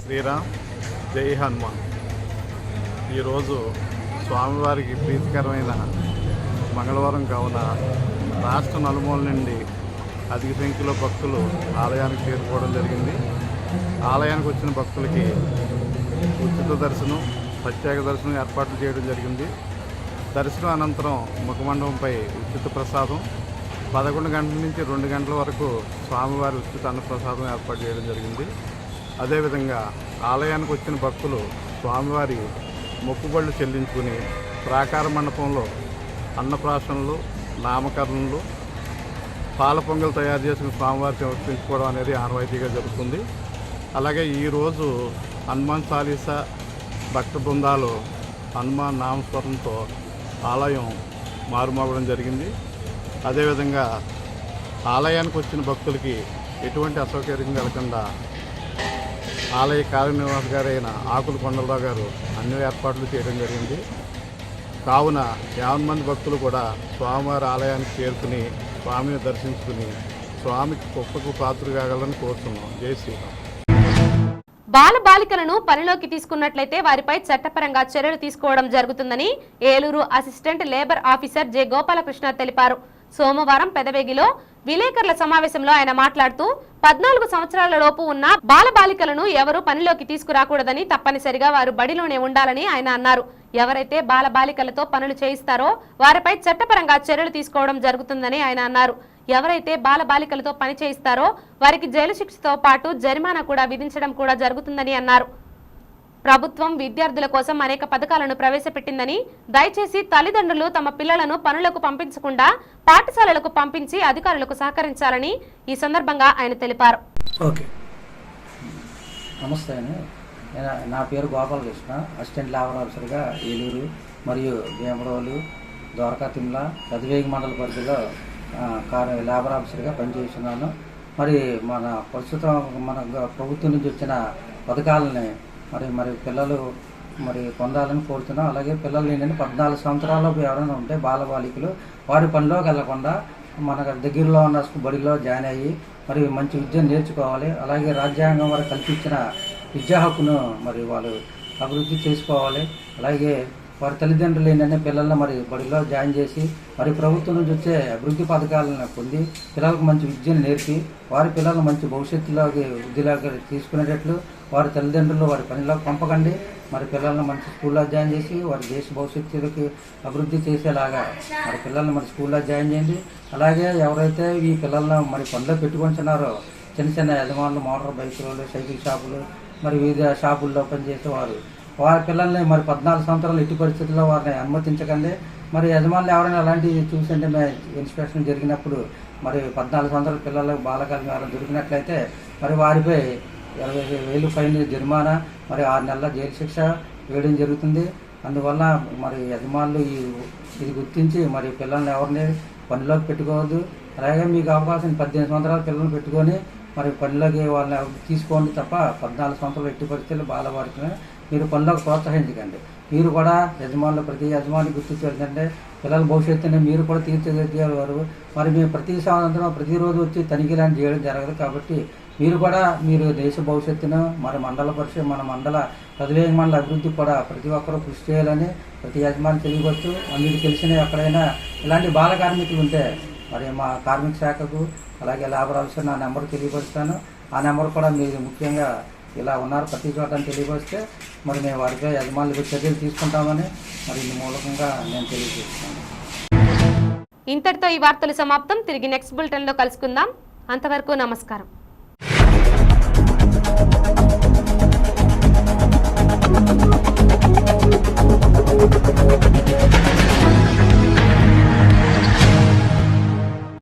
శ్రీరామ్, జై హనుమాన్. ఈరోజు స్వామివారికి ప్రీతికరమైన మంగళవారం కావున రాష్ట్ర నలుమూల నుండి అధిక సంఖ్యలో భక్తులు ఆలయానికి చేరుకోవడం జరిగింది. ఆలయానికి వచ్చిన భక్తులకి ఉచిత దర్శనం, ప్రత్యేక దర్శనం ఏర్పాట్లు చేయడం జరిగింది. దర్శనం అనంతరం ముఖమండపంపై ఉచిత ప్రసాదం, 11 గంటల నుంచి 2 గంటల వరకు స్వామివారి ఉచిత అన్నప్రసాదం ఏర్పాటు చేయడం జరిగింది. అదేవిధంగా ఆలయానికి వచ్చిన భక్తులు స్వామివారి మొక్కుబళ్ళు చెల్లించుకుని ప్రాకార మండపంలో అన్నప్రాసనలు, నామకరణలు, పాల పొంగల్ తయారు చేసిన స్వామివారి సమర్పించుకోవడం అనేది ఆనవాయితీగా జరుగుతుంది. అలాగే ఈరోజు హనుమాన్ చాలీసా భక్త బృందాలు హనుమాన్ నామస్మరణతో ఆలయం మారుమోగడం జరిగింది. అదేవిధంగా ఆలయానికి వచ్చిన భక్తులకి ఎటువంటి అసౌకర్యం కలగకుండా ఆలయ కార్యనిర్వాహక గారైన ఆకుల కొండలరావు గారు అన్ని ఏర్పాట్లు చేయడం జరిగింది. కావున 50 మంది భక్తులు కూడా స్వామివారి ఆలయానికి చేరుకుని స్వామిని దర్శించుకుని స్వామికి గొప్పకు పాత్ర కాగలని కోరుతున్నాం. జై శ్రీరామ్. బాలబాలికలను పనిలోకి తీసుకున్నట్లయితే వారిపై చట్టపరంగా చర్యలు తీసుకోవడం జరుగుతుందని Eluru assistant labour officer J Gopalakrishna తెలిపారు. సోమవారం పెదవేగిలో విలేకరుల సమావేశంలో ఆయన మాట్లాడుతూ 14 సంవత్సరాల లోపు ఉన్న బాలబాలికలను ఎవరూ పనిలోకి తీసుకురాకూడదని, తప్పనిసరిగా వారు బడిలోనే ఉండాలని ఆయన అన్నారు. ఎవరైతే బాలబాలికలతో పనులు చేయిస్తారో వారిపై చట్టపరంగా చర్యలు తీసుకోవడం జరుగుతుందని ఆయన అన్నారు. ఎవరైతే బాలబాలికలతో పని చేయిస్తారో వారికి జైలు శిక్షతో పాటు జరిమానా కూడా విధించడం కూడా జరుగుతుందని అన్నారు. ప్రభుత్వం విద్యార్థుల కోసం అనేక పథకాలను ప్రవేశపెట్టిందని, దయచేసి తల్లిదండ్రులు తమ పిల్లలను పనులకు పంపించకుండా పాఠశాలలకు పంపించి అధికారులకు సహకరించాలని ఈ సందర్భంగా ఆయన తెలిపారు. ఓకే, నమస్తే అండి. నా పేరు గోపాలకృష్ణ, అసిస్టెంట్ లేబర్ ఆఫీసర్గా ఏలూరు మరియు భీమడోలు, ద్వారకా తిమ్ల, పెదవేగి మండల పరిధిలో లేబర్ ఆఫీసర్గా పనిచేస్తున్నాను. మరి మన ప్రస్తుతం మన ప్రభుత్వం నుంచి వచ్చిన పథకాలని మరి పిల్లలు పొందాలని కోరుతున్నాం. అలాగే పిల్లలు ఏంటంటే 14 సంవత్సరాలలోపు ఎవరైనా ఉంటే బాలబాలికలు వారి పనిలోకి వెళ్లకుండా మన దగ్గరలో ఉన్న బడిలో జాయిన్ అయ్యి మరి మంచి విద్యను నేర్చుకోవాలి. అలాగే రాజ్యాంగం వారు కల్పించిన విద్యా హక్కును మరి వాళ్ళు అభివృద్ధి చేసుకోవాలి. అలాగే వారి తల్లిదండ్రులు ఏంటంటే పిల్లల్ని మరి బడిలో జాయిన్ చేసి మరి ప్రభుత్వం నుంచి వచ్చే అభివృద్ధి పథకాలను పొంది పిల్లలకు మంచి విద్యను నేర్పి వారి పిల్లలు మంచి భవిష్యత్తులోకి వృద్ధిలోకి తీసుకునేటట్లు వారి తల్లిదండ్రులు వారి పనిలోకి పంపకండి. మరి పిల్లల్ని మంచి స్కూల్లో జాయిన్ చేసి వారి దేశ భవిష్యత్తులకి అభివృద్ధి చేసేలాగా మరి పిల్లల్ని మరి స్కూల్లో జాయిన్ చేయండి. అలాగే ఎవరైతే ఈ పిల్లలను మరి పనిలో పెట్టుకుంటున్నారో చిన్న చిన్న యజమానులు, మోటార్ బైకులు, సైకిల్ షాపులు, మరి వివిధ షాపుల్లో పనిచేసేవారు వారి పిల్లల్ని మరి 14 సంవత్సరాలు ఎట్టి పరిస్థితుల్లో వారిని అనుమతించకండి. మరి యజమానులు ఎవరైనా అలాంటివి చూసంటే ఇన్స్పెక్షన్ జరిగినప్పుడు మరి 14 సంవత్సరాల పిల్లలకు బాలకాలను ఎవరైనా దొరికినట్లయితే మరి వారిపై 20,000 ఫైన్, జరిమానా, మరి 6 నెలల జైలు శిక్ష వేయడం జరుగుతుంది. అందువల్ల మరి యజమానులు ఇది గుర్తించి మరి పిల్లల్ని ఎవరిని పనిలోకి పెట్టుకోవద్దు. అలాగే మీకు అవకాశం 18 సంవత్సరాల పిల్లల్ని పెట్టుకొని మరి పనిలోకి వాళ్ళని తీసుకోండి తప్ప 14 సంవత్సరాలు ఎట్టి పరిస్థితుల్లో బాలవారికి మీరు పనిలోకి ప్రోత్సహించకండి. మీరు కూడా యజమానులు ప్రతి యజమాని గుర్తించాలంటే పిల్లల భవిష్యత్తుని మీరు కూడా తీర్చిదిద్దేవారు. మరి మేము ప్రతి సంవత్సరం ప్రతిరోజు వచ్చి తనిఖీలను చేయడం జరగదు. కాబట్టి మీరు దేశ భవిష్యత్తును మన మండల పెదవేగి మండల అభివృద్ధి కూడా ప్రతి ఒక్కరూ కృషి చేయాలని ప్రతి యజమాని తెలియవచ్చు. మీకు తెలిసిన ఎక్కడైనా ఇలాంటి బాల కార్మికులు ఉంటే మరి మా కార్మిక శాఖకు అలాగే లేబర్ ఆఫీసర్ నా నెంబర్ తెలియపరుస్తాను. ఆ నెంబర్ కూడా మీరు ముఖ్యంగా ఇలా ఉన్నారు ప్రతి చోట తెలియపరిస్తే మరి మేము వారిపై యజమానులకు చర్యలు తీసుకుంటామని మరి ఈ మూలకంగా నేను తెలియజేస్తున్నాను. ఇంతటితో ఈ వార్తలు సమాప్తం. తిరిగి నెక్స్ట్ బులెటిన్లో కలుసుకుందాం. అంతవరకు నమస్కారం.